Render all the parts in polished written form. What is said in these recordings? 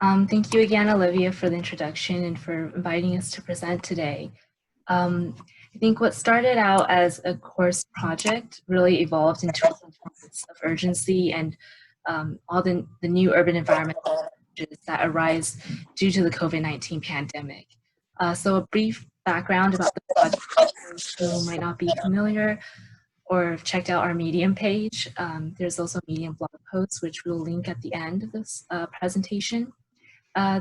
Thank you again, Olivia, for the introduction and for inviting us to present today. I think what started out as a course project really evolved into a sense of urgency and all the new urban environment that arise due to the COVID-19 pandemic. So a brief background about the project for those who might not be familiar or have checked out our Medium page. There's also a Medium blog post, which we'll link at the end of this presentation.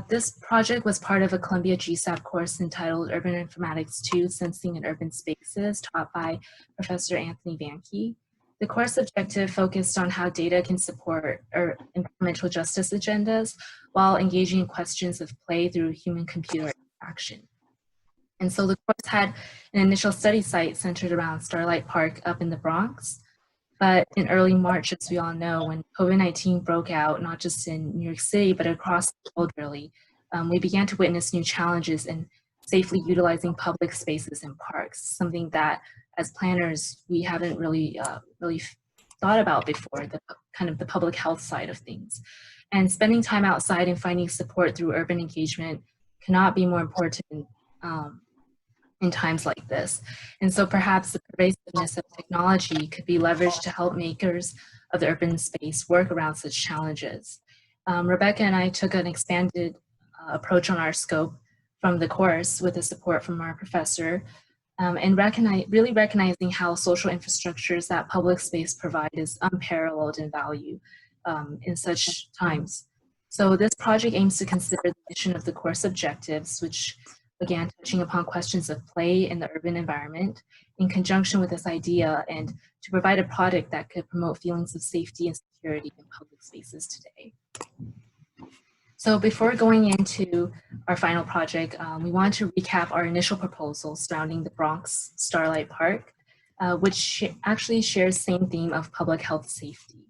This project was part of a Columbia GSAP course entitled Urban Informatics II, Sensing in Urban Spaces, taught by Professor Anthony Vanke. The course objective focused on how data can support environmental justice agendas while engaging in questions of play through human-computer interaction. And so the course had an initial study site centered around Starlight Park up in the Bronx. But in early March, as we all know, when COVID-19 broke out, not just in New York City, but across the world really, we began to witness new challenges in safely utilizing public spaces and parks, something that as planners, we haven't really thought about before, the kind of the public health side of things. And spending time outside and finding support through urban engagement cannot be more important in times like this. And so perhaps the pervasiveness of technology could be leveraged to help makers of the urban space work around such challenges. Rebecca and I took an expanded approach on our scope from the course with the support from our professor, and really recognizing how social infrastructures that public space provide is unparalleled in value in such times. So this project aims to consider the mission of the course objectives, which again, touching upon questions of play in the urban environment in conjunction with this idea, and to provide a product that could promote feelings of safety and security in public spaces today. So before going into our final project, we want to recap our initial proposal surrounding the Bronx Starlight Park, which actually shares the same theme of public health safety.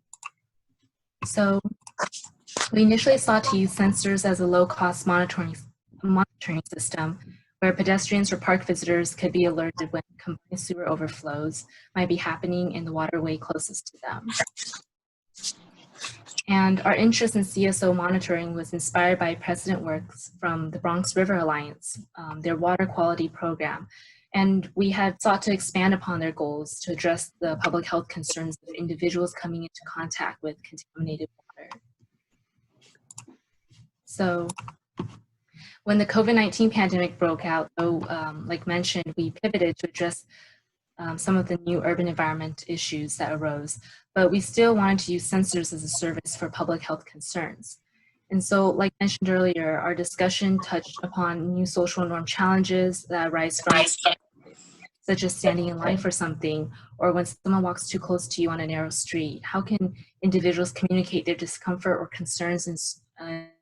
So we initially sought to use sensors as a low-cost monitoring system where pedestrians or park visitors could be alerted when combined sewer overflows might be happening in the waterway closest to them. And our interest in CSO monitoring was inspired by precedent works from the Bronx River Alliance, their water quality program. And we had sought to expand upon their goals to address the public health concerns of individuals coming into contact with contaminated water. So when the COVID-19 pandemic broke out, though, like mentioned, we pivoted to address some of the new urban environment issues that arose, but we still wanted to use sensors as a service for public health concerns. And so, like mentioned earlier, our discussion touched upon new social norm challenges that arise from, such as standing in line for something, or when someone walks too close to you on a narrow street. How can individuals communicate their discomfort or concerns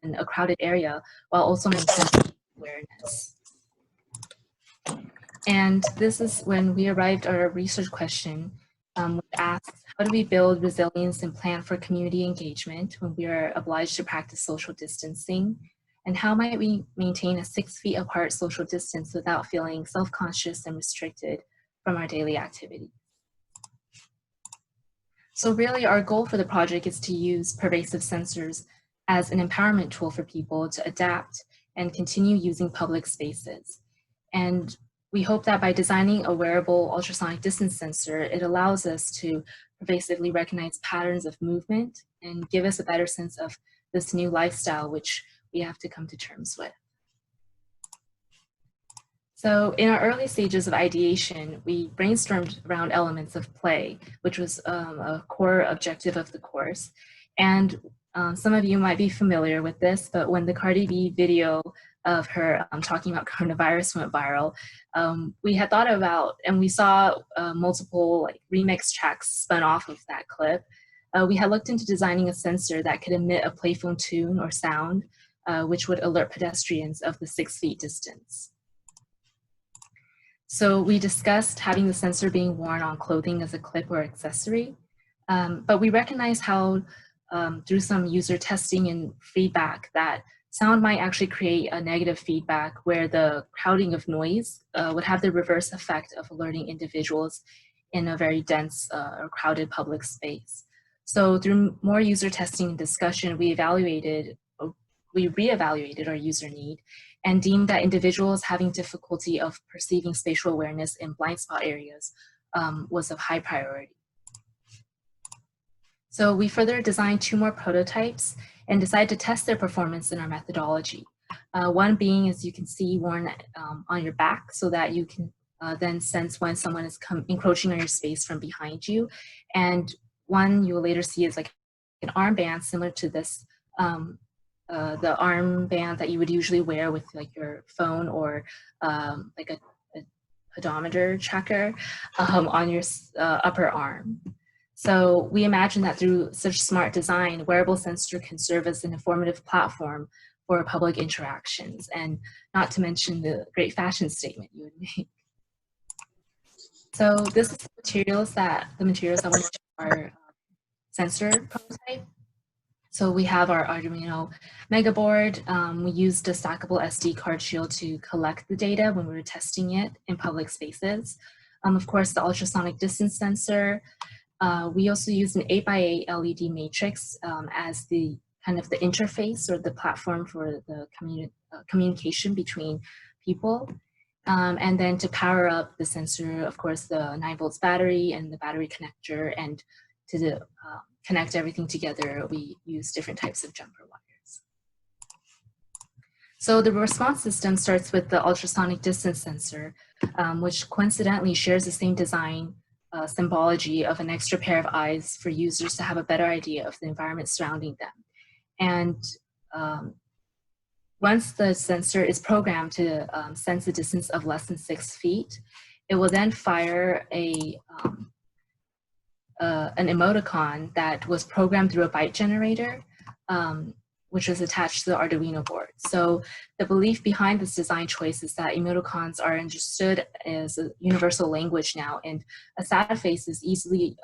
in a crowded area while also maintaining awareness? And this is when we arrived at our research question, which asks, how do we build resilience and plan for community engagement when we are obliged to practice social distancing? And how might we maintain a 6 feet apart social distance without feeling self-conscious and restricted from our daily activities? So really our goal for the project is to use pervasive sensors as an empowerment tool for people to adapt and continue using public spaces. And we hope that by designing a wearable ultrasonic distance sensor, it allows us to pervasively recognize patterns of movement and give us a better sense of this new lifestyle, which we have to come to terms with. So in our early stages of ideation, we brainstormed around elements of play, which was a core objective of the course. And some of you might be familiar with this, but when the Cardi B video of her talking about coronavirus went viral, we had thought about, and we saw multiple remix tracks spun off of that clip. We had looked into designing a sensor that could emit a playful tune or sound, which would alert pedestrians of the 6 feet distance. So we discussed having the sensor being worn on clothing as a clip or accessory, but we recognized how through some user testing and feedback that sound might actually create a negative feedback where the crowding of noise would have the reverse effect of alerting individuals in a very dense or crowded public space. So through more user testing and discussion, we evaluated we reevaluated our user need and deemed that individuals having difficulty of perceiving spatial awareness in blind spot areas was of high priority. So we further designed 2 more prototypes and decided to test their performance in our methodology. One being, as you can see, worn on your back so that you can then sense when someone is encroaching on your space from behind you. And one you will later see is like an armband similar to this, the armband that you would usually wear with like your phone or like a pedometer tracker on your upper arm. So we imagine that through such smart design, wearable sensor can serve as an informative platform for public interactions, and not to mention the great fashion statement you would make. So this is the materials that went into our sensor prototype. So we have our Arduino Mega Board. We used a stackable SD card shield to collect the data when we were testing it in public spaces. Of course, the ultrasonic distance sensor. We also used an 8x8 LED matrix as the kind of the interface or the platform for the communication between people. And then to power up the sensor, of course, the 9 volts battery and the battery connector, and to connect everything together, we use different types of jumper wires. So the response system starts with the ultrasonic distance sensor, which coincidentally shares the same design symbology of an extra pair of eyes for users to have a better idea of the environment surrounding them. And once the sensor is programmed to sense a distance of less than 6 feet, it will then fire an emoticon that was programmed through a byte generator, which was attached to the Arduino board. So the belief behind this design choice is that emoticons are understood as a universal language now, and a sad face is easily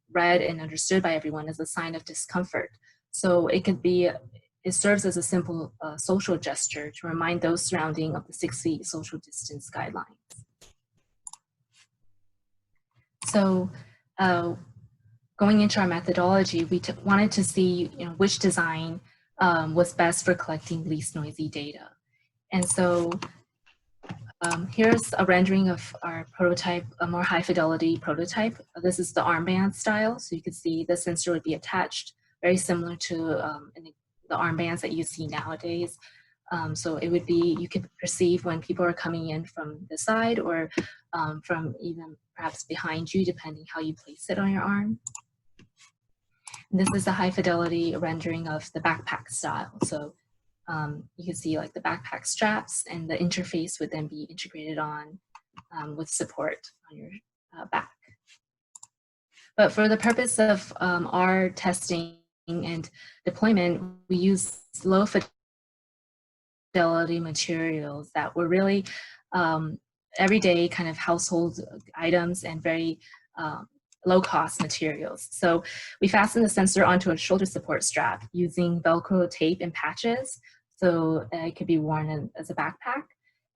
read and understood by everyone as a sign of discomfort. So it serves as a simple social gesture to remind those surrounding of the 6 feet social distance guidelines. So going into our methodology, we wanted to see which design was best for collecting least noisy data. And so here's a rendering of our prototype, a more high fidelity prototype. This is the armband style. So you can see the sensor would be attached, very similar to the armbands that you see nowadays. So it would be, you could perceive when people are coming in from the side or from even perhaps behind you, depending how you place it on your arm. And this is a high fidelity rendering of the backpack style. So you can see like the backpack straps, and the interface would then be integrated on with support on your back. But for the purpose of our testing and deployment, we use low fidelity materials that were really everyday kind of household items and very low-cost materials. So we fastened the sensor onto a shoulder support strap using Velcro tape and patches, so it could be worn as a backpack.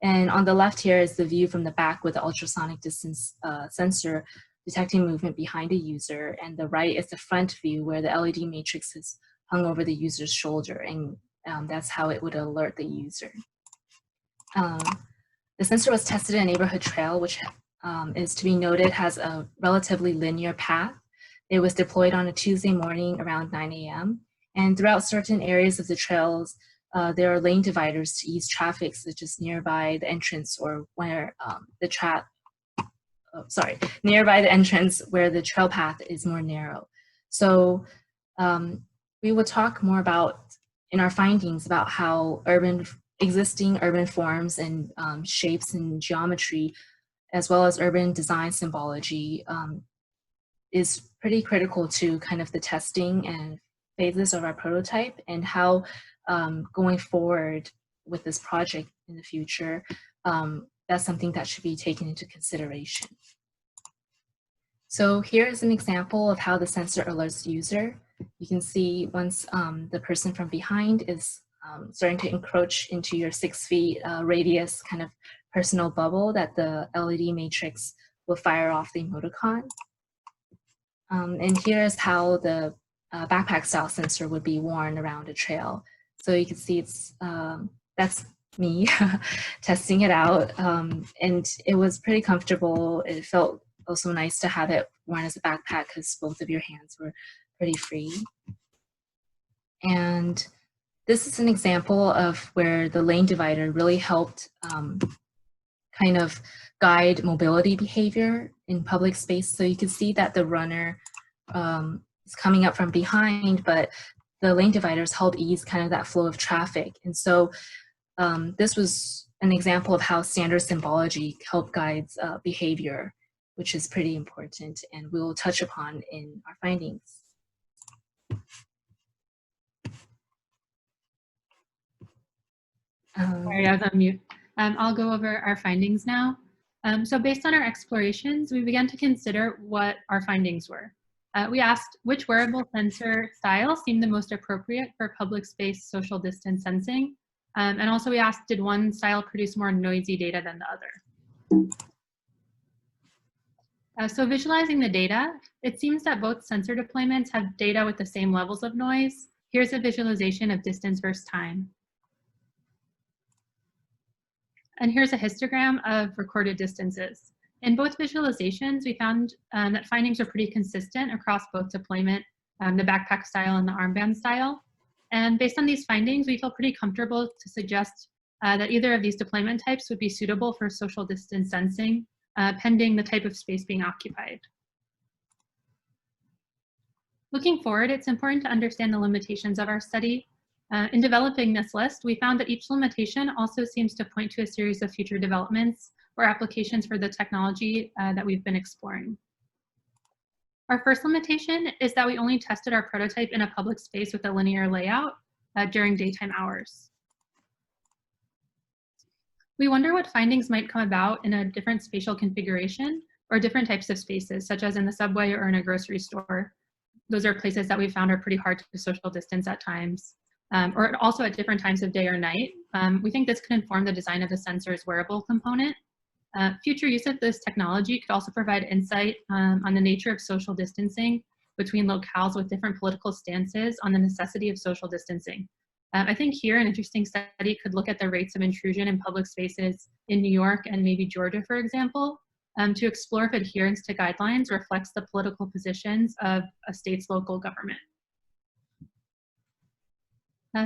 And on the left here is the view from the back with the ultrasonic distance sensor detecting movement behind a user, and the right is the front view where the LED matrix is hung over the user's shoulder, and that's how it would alert the user. The sensor was tested in a neighborhood trail, which is to be noted has a relatively linear path. It was deployed on a Tuesday morning around 9 a.m. And throughout certain areas of the trails, there are lane dividers to ease traffic, such as nearby the entrance or where nearby the entrance where the trail path is more narrow. So we will talk more about in our findings about how existing urban forms and shapes and geometry, as well as urban design symbology, is pretty critical to kind of the testing and phases of our prototype, and how going forward with this project in the future, that's something that should be taken into consideration. So here is an example of how the sensor alerts the user. You can see once the person from behind is starting to encroach into your 6 feet radius kind of personal bubble, that the LED matrix will fire off the emoticon. And here's how the backpack style sensor would be worn around a trail. So you can see that's me testing it out, and it was pretty comfortable. It felt also nice to have it worn as a backpack because both of your hands were pretty free. And this is an example of where the lane divider really helped kind of guide mobility behavior in public space. So you can see that the runner is coming up from behind, but the lane dividers help ease kind of that flow of traffic. And so this was an example of how standard symbology help guides behavior, which is pretty important, and we'll touch upon in our findings. Sorry, I was on mute. I'll go over our findings now. So based on our explorations, we began to consider what our findings were. We asked which wearable sensor style seemed the most appropriate for public space social distance sensing. And also we asked, did one style produce more noisy data than the other? So visualizing the data, it seems that both sensor deployments have data with the same levels of noise. Here's a visualization of distance versus time. And here's a histogram of recorded distances. In both visualizations, we found that findings are pretty consistent across both deployment, the backpack style and the armband style. And based on these findings, we feel pretty comfortable to suggest that either of these deployment types would be suitable for social distance sensing, pending the type of space being occupied. Looking forward, it's important to understand the limitations of our study. In developing this list, we found that each limitation also seems to point to a series of future developments or applications for the technology that we've been exploring. Our first limitation is that we only tested our prototype in a public space with a linear layout during daytime hours. We wonder what findings might come about in a different spatial configuration or different types of spaces, such as in the subway or in a grocery store. Those are places that we found are pretty hard to social distance at times. Or also at different times of day or night. We think this could inform the design of the sensor's wearable component. Future use of this technology could also provide insight on the nature of social distancing between locales with different political stances on the necessity of social distancing. I think here an interesting study could look at the rates of intrusion in public spaces in New York and maybe Georgia, for example, to explore if adherence to guidelines reflects the political positions of a state's local government.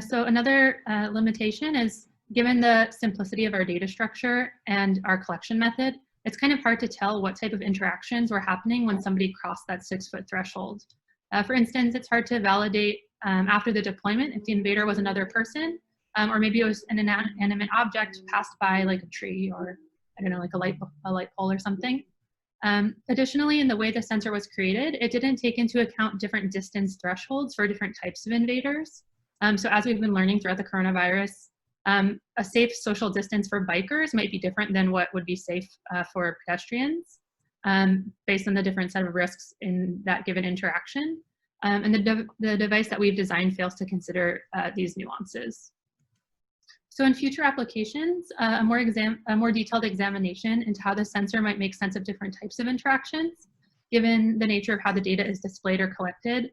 So another limitation is, given the simplicity of our data structure and our collection method, it's kind of hard to tell what type of interactions were happening when somebody crossed that 6-foot threshold. For instance, it's hard to validate after the deployment if the invader was another person, or maybe it was an inanimate object passed by, like a tree or, I don't know, like a light pole or something. Additionally, in the way the sensor was created, it didn't take into account different distance thresholds for different types of invaders. So as we've been learning throughout the coronavirus, a safe social distance for bikers might be different than what would be safe for pedestrians based on the different set of risks in that given interaction. And the device that we've designed fails to consider these nuances. So in future applications, a more detailed examination into how the sensor might make sense of different types of interactions, given the nature of how the data is displayed or collected,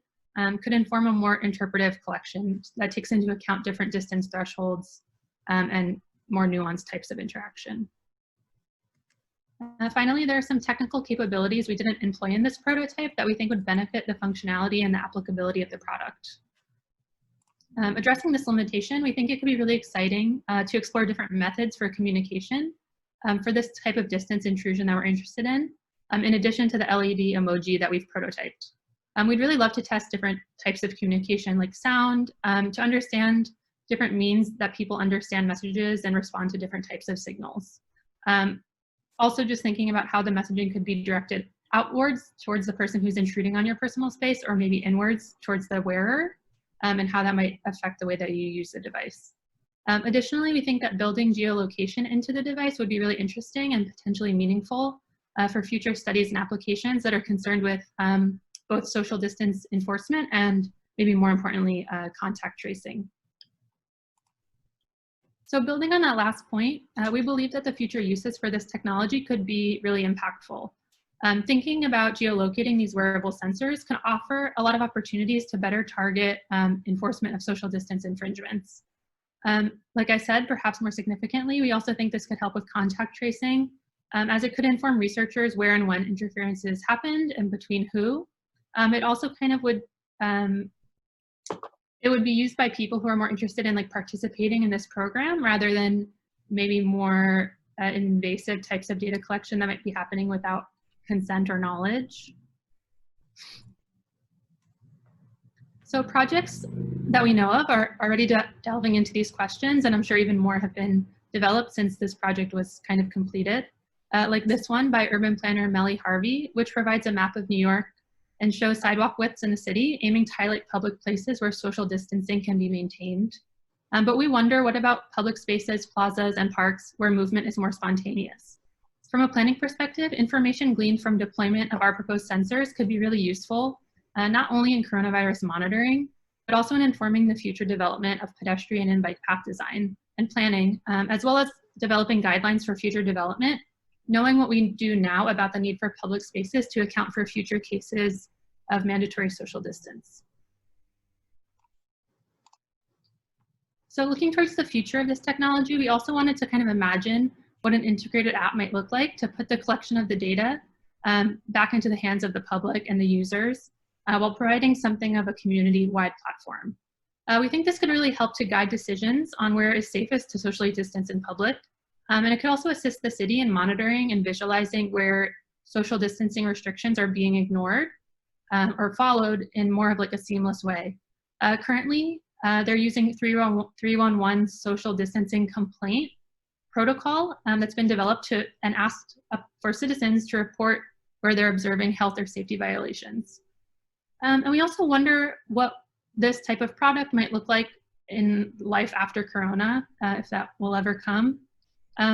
could inform a more interpretive collection that takes into account different distance thresholds and more nuanced types of interaction. Finally, there are some technical capabilities we didn't employ in this prototype that we think would benefit the functionality and the applicability of the product. Addressing this limitation, we think it could be really exciting to explore different methods for communication for this type of distance intrusion that we're interested in addition to the LED emoji that we've prototyped. We'd really love to test different types of communication like sound to understand different means that people understand messages and respond to different types of signals. Also just thinking about how the messaging could be directed outwards towards the person who's intruding on your personal space, or maybe inwards towards the wearer, and how that might affect the way that you use the device. Additionally, we think that building geolocation into the device would be really interesting and potentially meaningful for future studies and applications that are concerned with both social distance enforcement and maybe more importantly, contact tracing. So building on that last point, we believe that the future uses for this technology could be really impactful. Thinking about geolocating these wearable sensors can offer a lot of opportunities to better target enforcement of social distance infringements. Like I said, perhaps more significantly, we also think this could help with contact tracing, as it could inform researchers where and when interferences happened and between who. It also kind of would, it would be used by people who are more interested in like participating in this program rather than maybe more invasive types of data collection that might be happening without consent or knowledge. So projects that we know of are already delving into these questions, and I'm sure even more have been developed since this project was kind of completed. Like this one by urban planner Mellie Harvey, which provides a map of New York and shows sidewalk widths in the city, aiming to highlight public places where social distancing can be maintained. But we wonder, what about public spaces, plazas, and parks where movement is more spontaneous? From a planning perspective, information gleaned from deployment of our proposed sensors could be really useful, not only in coronavirus monitoring, but also in informing the future development of pedestrian and bike path design and planning, as well as developing guidelines for future development, knowing what we do now about the need for public spaces to account for future cases of mandatory social distance. So looking towards the future of this technology, we also wanted to kind of imagine what an integrated app might look like to put the collection of the data back into the hands of the public and the users while providing something of a community-wide platform. We think this could really help to guide decisions on where it is safest to socially distance in public. And it could also assist the city in monitoring and visualizing where social distancing restrictions are being ignored or followed in more of like a seamless way. Currently, they're using 311 social distancing complaint protocol that's been developed to and asked for citizens to report where they're observing health or safety violations. And we also wonder what this type of product might look like in life after Corona, if that will ever come.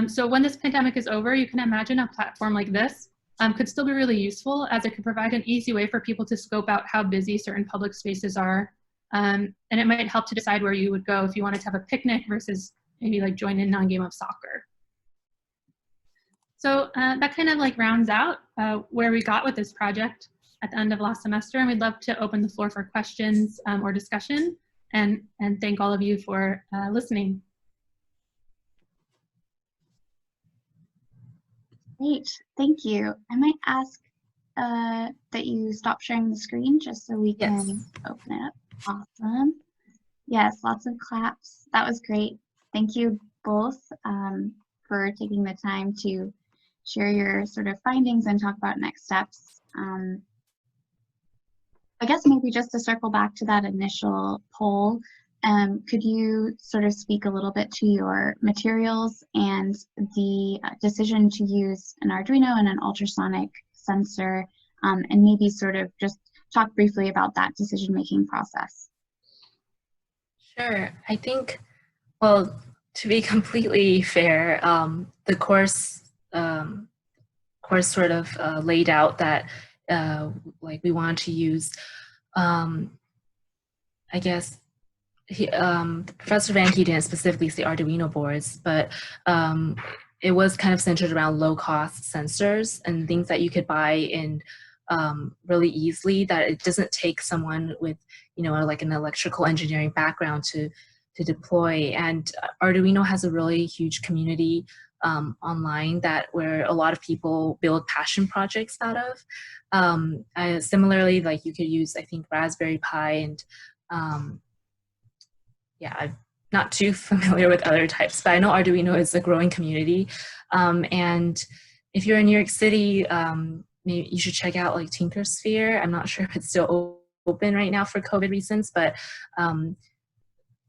So when this pandemic is over, you can imagine a platform like this could still be really useful, as it could provide an easy way for people to scope out how busy certain public spaces are. And it might help to decide where you would go if you wanted to have a picnic versus maybe like join in on a game of soccer. So that kind of like rounds out where we got with this project at the end of last semester, and we'd love to open the floor for questions or discussion, and thank all of you for listening. Great, thank you. I might ask that you stop sharing the screen just so we can open it up. Awesome. Yes, lots of claps. That was great. Thank you both for taking the time to share your sort of findings and talk about next steps. I guess maybe just to circle back to that initial poll, could you sort of speak a little bit to your materials and the decision to use an Arduino and an ultrasonic sensor, and maybe sort of just talk briefly about that decision-making process? Sure. I think, well, to be completely fair, the course sort of laid out that like we want to use, I guess, Professor Vanke didn't specifically say Arduino boards, but it was kind of centered around low-cost sensors and things that you could buy in really easily, that it doesn't take someone with, you know, like an electrical engineering background to deploy. And Arduino has a really huge community online where a lot of people build passion projects out of. Similarly, like you could use, I think, Raspberry Pi, and yeah, I'm not too familiar with other types, but I know Arduino is a growing community. And if you're in New York City, maybe you should check out like Tinkersphere. I'm not sure if it's still open right now for COVID reasons, but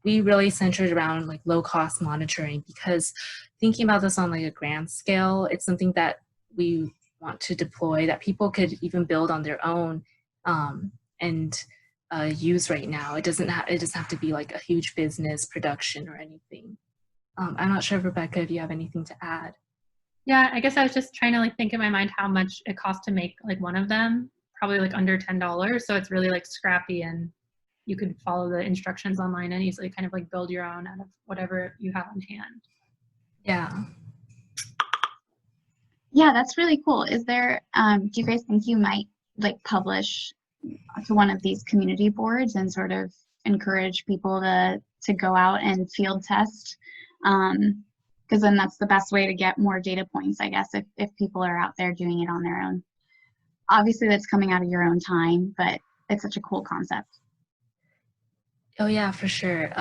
we really centered around like low-cost monitoring, because thinking about this on like a grand scale, it's something that we want to deploy that people could even build on their own and use right now. It doesn't have to be like a huge business production or anything. I'm not sure, Rebecca, if you have anything to add. Yeah, I guess I was just trying to like think in my mind how much it costs to make like one of them, probably like under $10. So it's really like scrappy, and you could follow the instructions online and easily kind of like build your own out of whatever you have on hand. Yeah. Yeah, that's really cool. Is there, do you guys think you might like publish to one of these community boards and sort of encourage people to to go out and field test, because then that's the best way to get more data points, I guess, if people are out there doing it on their own. Obviously, that's coming out of your own time, but it's such a cool concept. Oh yeah, for sure.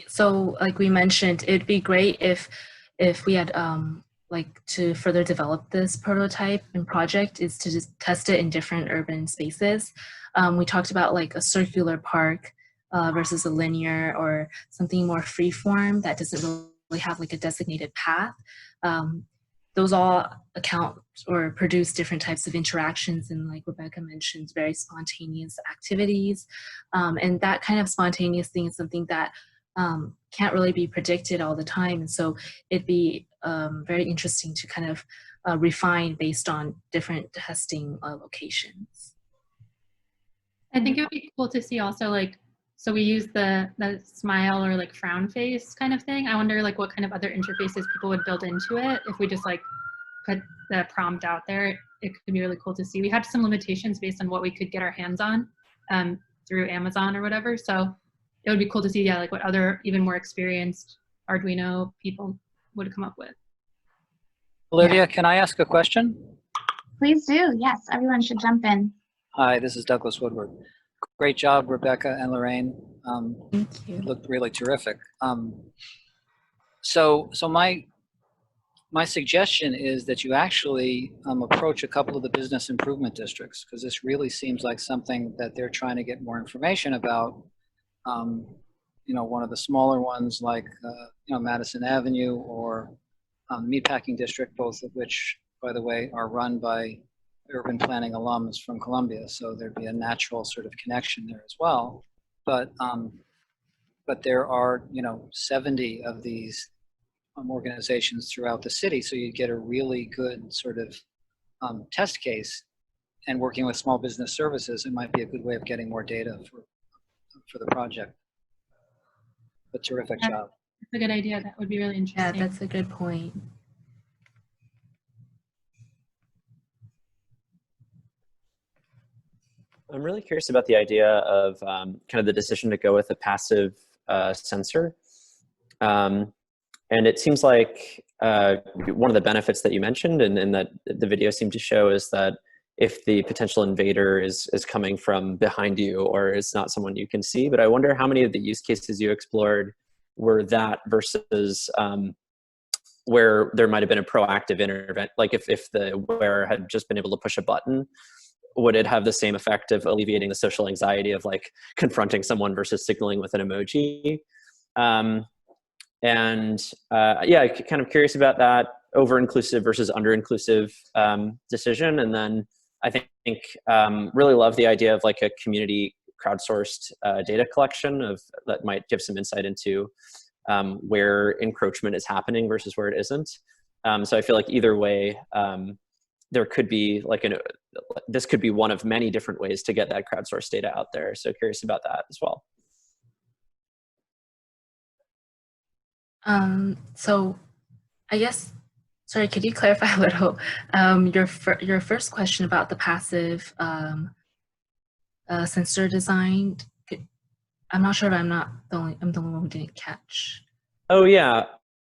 So like we mentioned, it'd be great if we had like to further develop this prototype and project is to just test it in different urban spaces. We talked about like a circular park versus a linear or something more free form that doesn't really have like a designated path. Those all account or produce different types of interactions, and like Rebecca mentioned, very spontaneous activities. And that kind of spontaneous thing is something that can't really be predicted all the time. And so it'd be very interesting to kind of refine based on different testing locations. I think it would be cool to see also, like, so we use the smile or like frown face kind of thing. I wonder like what kind of other interfaces people would build into it if we just like put the prompt out there. It could be really cool to see. We had some limitations based on what we could get our hands on through Amazon or whatever. So it would be cool to see, yeah, like what other even more experienced Arduino people would come up with. Olivia, can I ask a question? Please do. Yes, everyone should jump in. Hi, this is Douglas Woodward. Great job, Rebecca and Lorraine. Thank you. It looked really terrific. So my suggestion is that you actually approach a couple of the business improvement districts, because this really seems like something that they're trying to get more information about. You know, one of the smaller ones like you know, Madison Avenue or Meatpacking District, both of which, by the way, are run by urban planning alums from Columbia, so there'd be a natural sort of connection there as well. But there are, you know, 70 of these organizations throughout the city, so you get a really good sort of test case. And working with small business services, it might be a good way of getting more data for the project. But terrific job. That's a good idea. That would be really interesting. Yeah, that's a good point. I'm really curious about the idea of kind of the decision to go with a passive sensor. And it seems like one of the benefits that you mentioned and that the video seemed to show is that if the potential invader is coming from behind you or is not someone you can see. But I wonder how many of the use cases you explored were that versus where there might have been a proactive intervention. Like if the wearer had just been able to push a button, would it have the same effect of alleviating the social anxiety of like confronting someone versus signaling with an emoji? Yeah, kind of curious about that over-inclusive versus under-inclusive decision. And then I think really love the idea of like a community crowdsourced data collection that might give some insight into where encroachment is happening versus where it isn't. So I feel like either way, there could be like this could be one of many different ways to get that crowdsourced data out there. So curious about that as well. So I guess, sorry, could you clarify a little your first question about the passive sensor design? I'm not sure if I'm the only one who didn't catch. Oh yeah.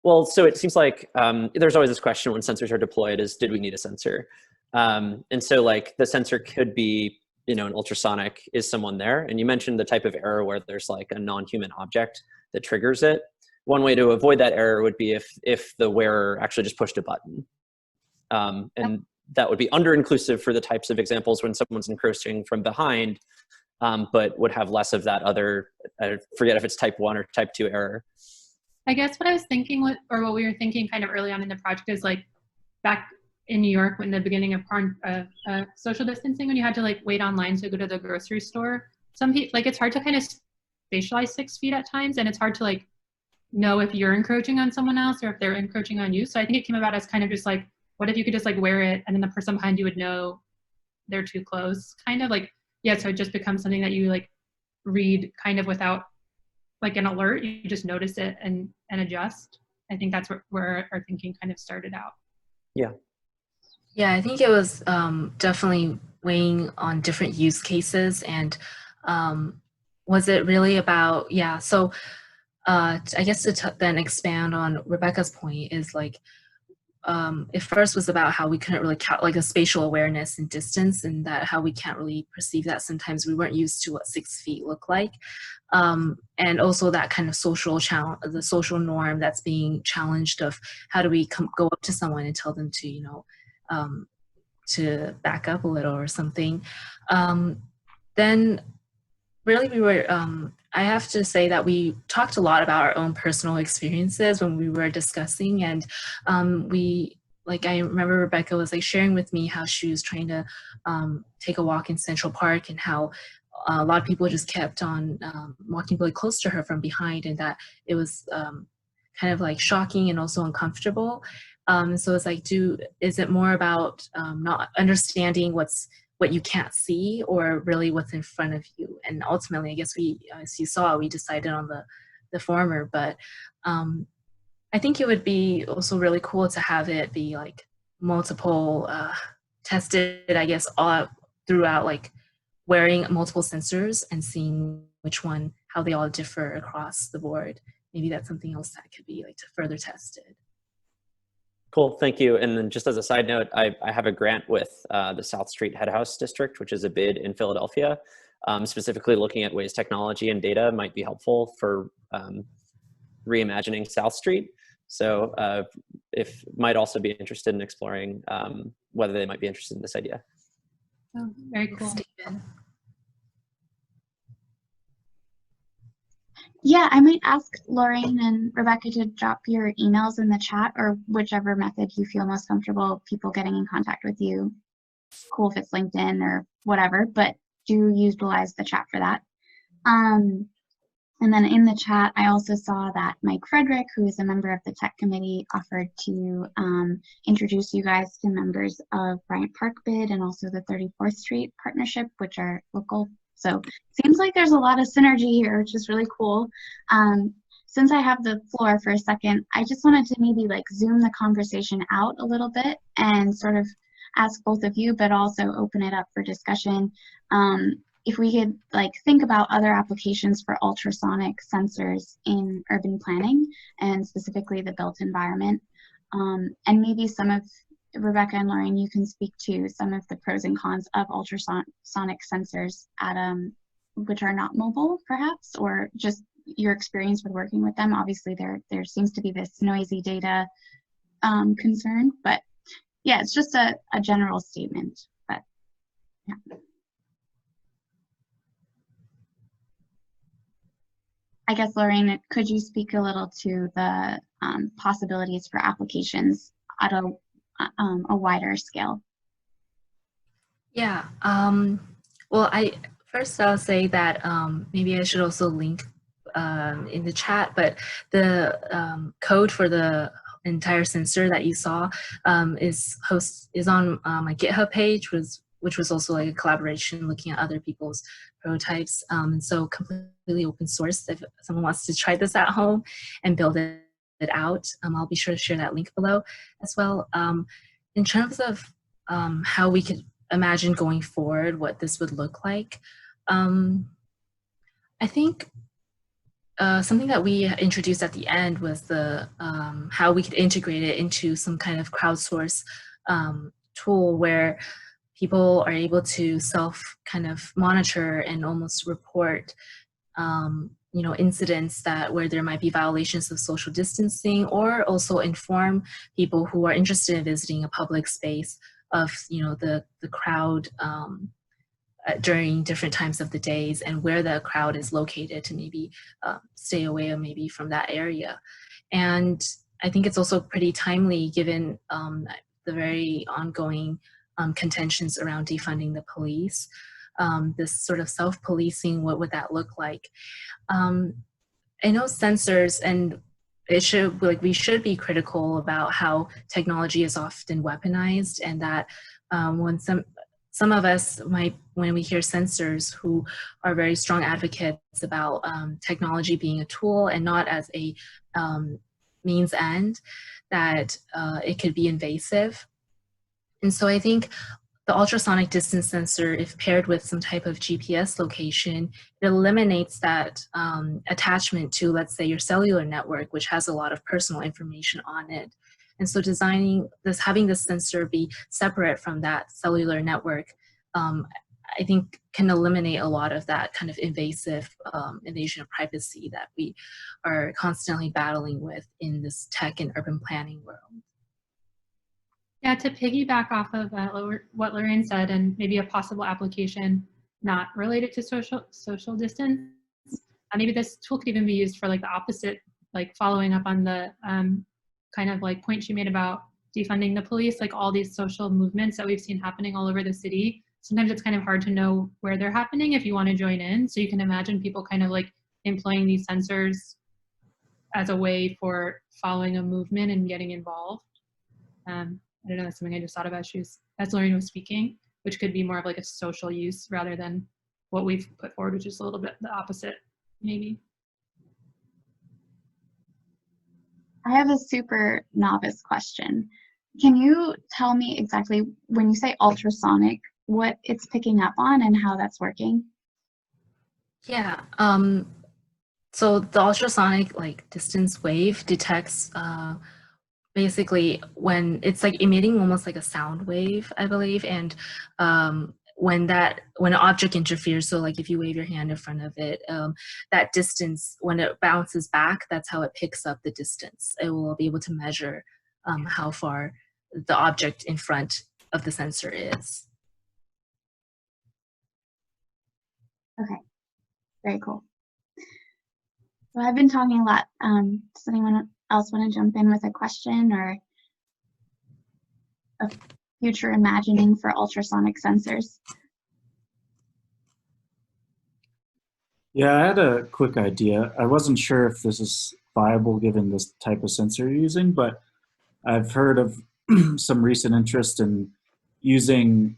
Well, so it seems like there's always this question when sensors are deployed is, did we need a sensor? And so like the sensor could be, you know, an ultrasonic, is someone there? And you mentioned the type of error where there's like a non-human object that triggers it. One way to avoid that error would be if the wearer actually just pushed a button. And that would be under-inclusive for the types of examples when someone's encroaching from behind, but would have less of that other, I forget if it's type 1 or type 2 error. I guess what I was thinking or what we were thinking kind of early on in the project is like back in New York when the beginning of social distancing, when you had to like wait online to go to the grocery store. Some people, like it's hard to kind of spatialize 6 feet at times, and it's hard to like know if you're encroaching on someone else or if they're encroaching on you. So I think it came about as kind of just like, what if you could just like wear it and then the person behind you would know they're too close, kind of like, yeah, so it just becomes something that you like read kind of without like an alert, you just notice it and adjust. I think that's where our thinking kind of started out. Yeah. Yeah, I think it was definitely weighing on different use cases, and was it really about, yeah, so I guess to then expand on Rebecca's point is like, it first was about how we couldn't really count like a spatial awareness and distance, and that how we can't really perceive that. Sometimes we weren't used to what 6 feet look like. And also that kind of social challenge, the social norm that's being challenged of how do we go up to someone and tell them to, you know, to back up a little or something. Then really we were, I have to say that we talked a lot about our own personal experiences when we were discussing, and I remember Rebecca was like sharing with me how she was trying to take a walk in Central Park, and how a lot of people just kept on walking really close to her from behind, and that it was kind of like shocking and also uncomfortable. So it's like, is it more about not understanding what you can't see, or really what's in front of you? And ultimately, I guess as you saw, we decided on the former, but I think it would be also really cool to have it be like multiple tested, I guess, all throughout, like wearing multiple sensors and seeing how they all differ across the board. Maybe that's something else that could be like further tested. Cool, thank you. And then just as a side note, I have a grant with the South Street Head House District, which is a bid in Philadelphia, specifically looking at ways technology and data might be helpful for reimagining South Street. So if might also be interested in exploring whether they might be interested in this idea. Oh, very cool. Stephen. Yeah, I might ask Lorraine and Rebecca to drop your emails in the chat, or whichever method you feel most comfortable people getting in contact with you. Cool if it's LinkedIn or whatever, but do utilize the chat for that. And then in the chat, I also saw that Mike Frederick, who is a member of the tech committee, offered to introduce you guys to members of Bryant Park Bid and also the 34th Street Partnership, which are local. So seems like there's a lot of synergy here, which is really cool. Since I have the floor for a second, I just wanted to maybe like zoom the conversation out a little bit and sort of ask both of you, but also open it up for discussion. If we could like think about other applications for ultrasonic sensors in urban planning, and specifically the built environment, and maybe some of Rebecca and Lorraine, you can speak to some of the pros and cons of ultrasonic sensors at which are not mobile, perhaps, or just your experience with working with them. Obviously, there seems to be this noisy data concern, but yeah, it's just a general statement. But yeah, I guess Lorraine, could you speak a little to the possibilities for applications at a wider scale? Yeah. Well, I'll say that maybe I should also link in the chat, but the code for the entire sensor that you saw is on my GitHub page, which was also like a collaboration looking at other people's prototypes. And so completely open source. If someone wants to try this at home and build it out, I'll be sure to share that link below as well. In terms of how we could imagine going forward, what this would look like, I think something that we introduced at the end was the how we could integrate it into some kind of crowdsource tool where people are able to self kind of monitor and almost report incidents where there might be violations of social distancing, or also inform people who are interested in visiting a public space of the crowd during different times of the days, and where the crowd is located to maybe stay away or maybe from that area. And I think it's also pretty timely given the very ongoing contentions around defunding the police. This sort of self-policing, what would that look like? I know sensors, and we should be critical about how technology is often weaponized, and that when some of us might, when we hear sensors who are very strong advocates about technology being a tool and not as a means end, that it could be invasive. And so I think the ultrasonic distance sensor, if paired with some type of GPS location, it eliminates that attachment to, let's say, your cellular network, which has a lot of personal information on it. And so designing this, having this sensor be separate from that cellular network, I think can eliminate a lot of that kind of invasive invasion of privacy that we are constantly battling with in this tech and urban planning world. Yeah, to piggyback off of what Lorraine said, and maybe a possible application not related to social distance, maybe this tool could even be used for like the opposite, like following up on the kind of like point she made about defunding the police, like all these social movements that we've seen happening all over the city. Sometimes it's kind of hard to know where they're happening if you want to join in. So you can imagine people kind of like employing these sensors as a way for following a movement and getting involved. I don't know, that's something I just thought of as Lorraine was speaking, which could be more of like a social use rather than what we've put forward, which is a little bit the opposite, maybe. I have a super novice question. Can you tell me exactly, when you say ultrasonic, what it's picking up on and how that's working? Yeah, so the ultrasonic like distance wave detects basically when it's like emitting almost like a sound wave, I believe, and when an object interferes, so like if you wave your hand in front of it, that distance, when it bounces back, that's how it picks up the distance. It will be able to measure how far the object in front of the sensor is. Okay, very cool. So I've been talking a lot. Does anyone else want to jump in with a question or a future imagining for ultrasonic sensors? Yeah, I had a quick idea. I wasn't sure if this is viable given this type of sensor you're using, but I've heard of some recent interest in using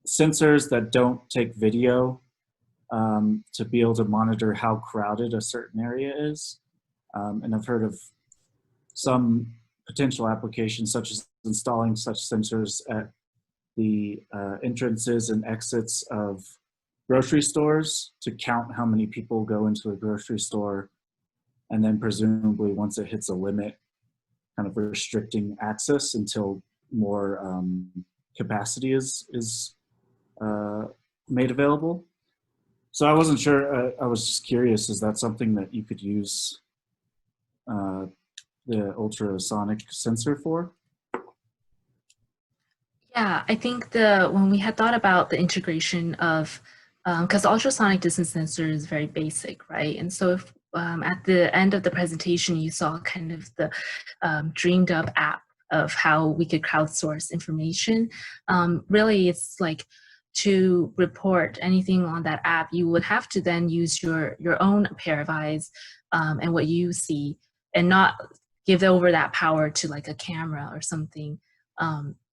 sensors that don't take video to be able to monitor how crowded a certain area is. And I've heard of some potential applications such as installing such sensors at the entrances and exits of grocery stores to count how many people go into a grocery store, and then presumably once it hits a limit, kind of restricting access until more capacity is made available. So I wasn't sure, I was just curious, is that something that you could use the ultrasonic sensor for? Yeah, I think when we had thought about the integration of, because the ultrasonic distance sensor is very basic, right? And so if at the end of the presentation, you saw kind of the dreamed up app of how we could crowdsource information. Really, it's like to report anything on that app, you would have to then use your own pair of eyes and what you see, and not give over that power to like a camera or something.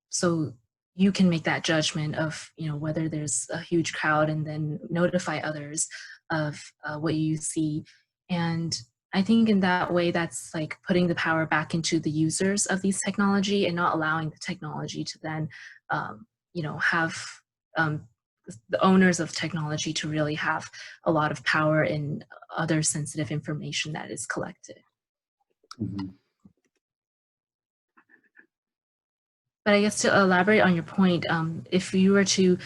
So you can make that judgment of, you know, whether there's a huge crowd and then notify others of what you see. And I think in that way, that's like putting the power back into the users of these technology and not allowing the technology to then, you know, have the owners of technology to really have a lot of power in other sensitive information that is collected. Mm-hmm. But I guess to elaborate on your point, if you were to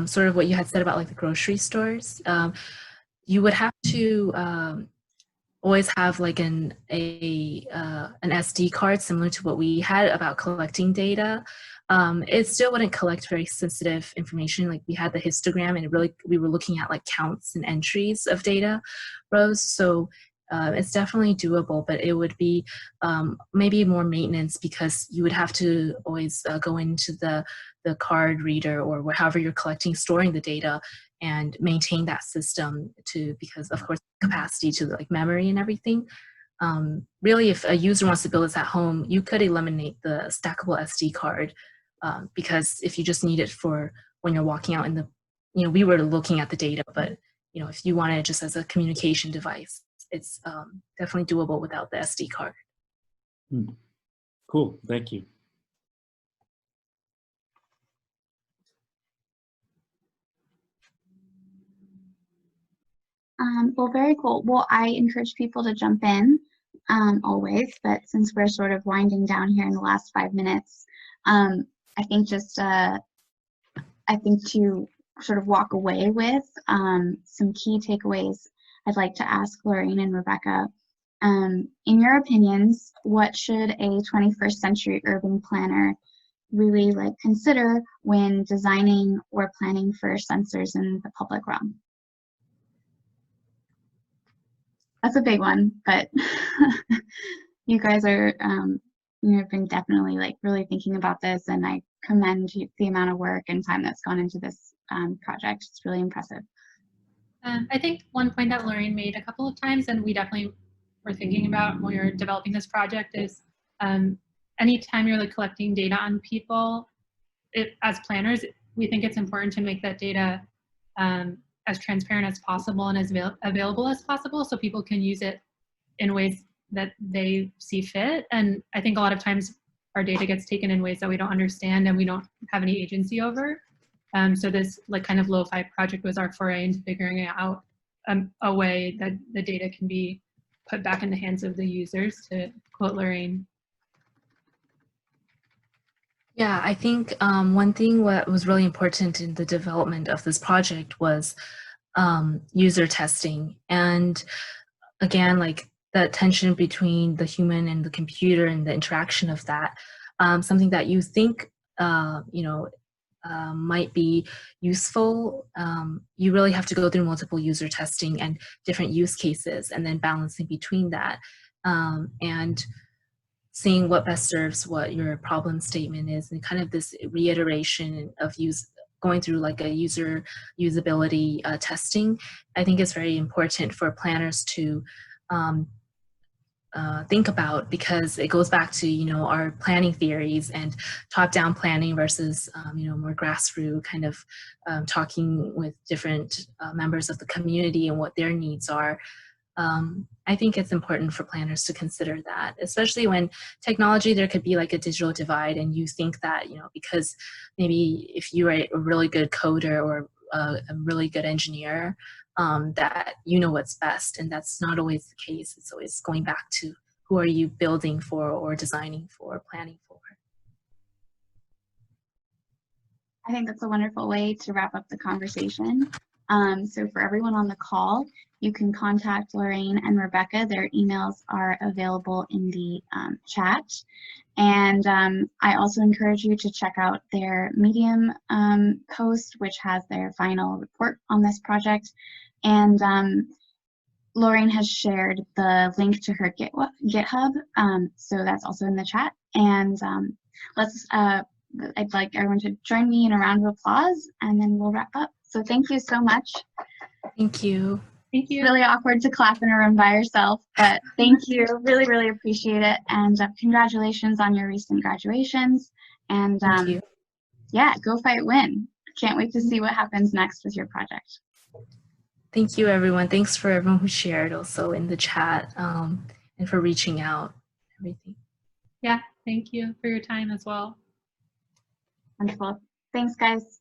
sort of what you had said about like the grocery stores, you would have to always have like an SD card similar to what we had about collecting data. It still wouldn't collect very sensitive information. Like we had the histogram, and we were looking at like counts and entries of data rows. So it's definitely doable, but it would be maybe more maintenance, because you would have to always go into the card reader or however you're storing the data, and maintain that system because of course capacity to like memory and everything. Really, if a user wants to build this at home, you could eliminate the stackable SD card, because if you just need it for when you're walking out we were looking at the data, but if you want it just as a communication device, it's definitely doable without the SD card. Cool, thank you. Well, very cool. Well, I encourage people to jump in always, but since we're sort of winding down here in the last 5 minutes, I think just I think to sort of walk away with some key takeaways, I'd like to ask Lorraine and Rebecca, in your opinions, what should a 21st century urban planner really consider when designing or planning for sensors in the public realm? That's a big one, but you guys are, you've been definitely really thinking about this, and I commend you the amount of work and time that's gone into this project. It's really impressive. I think one point that Lorraine made a couple of times, and we definitely were thinking about when we were developing this project, is anytime you're collecting data on people, as planners, we think it's important to make that data as transparent as possible and as available as possible so people can use it in ways that they see fit. And I think a lot of times our data gets taken in ways that we don't understand and we don't have any agency over. So this kind of lo-fi project was our foray into figuring out a way that the data can be put back in the hands of the users, to quote Lorraine. Yeah, I think one thing what was really important in the development of this project was user testing. And again, the tension between the human and the computer and the interaction of that, something that you think, might be useful, you really have to go through multiple user testing and different use cases, and then balancing between that. And seeing what best serves what your problem statement is, and kind of this reiteration of going through a user usability testing, I think is very important for planners to think about, because it goes back to our planning theories and top-down planning versus more grassroots kind of talking with different members of the community and what their needs are. I think it's important for planners to consider that, especially when technology, there could be a digital divide, and you think that, because maybe if you're a really good coder or a really good engineer, that you know what's best, and that's not always the case. It's always going back to who are you building for or designing for, planning for. I think that's a wonderful way to wrap up the conversation. So for everyone on the call, you can contact Lorraine and Rebecca. Their emails are available in the chat. And I also encourage you to check out their Medium post, which has their final report on this project. And Lorraine has shared the link to her GitHub, so that's also in the chat. And I'd like everyone to join me in a round of applause, and then we'll wrap up. So thank you so much. Thank you. Thank you. It's really awkward to clap in a room by yourself, but thank you. Really, really appreciate it. And congratulations on your recent graduations. And Thank you. yeah, go fight win. Can't wait to see what happens next with your project. Thank you, everyone. Thanks for everyone who shared also in the chat, and for reaching out, everything. Yeah, thank you for your time as well. Wonderful. Thanks, guys.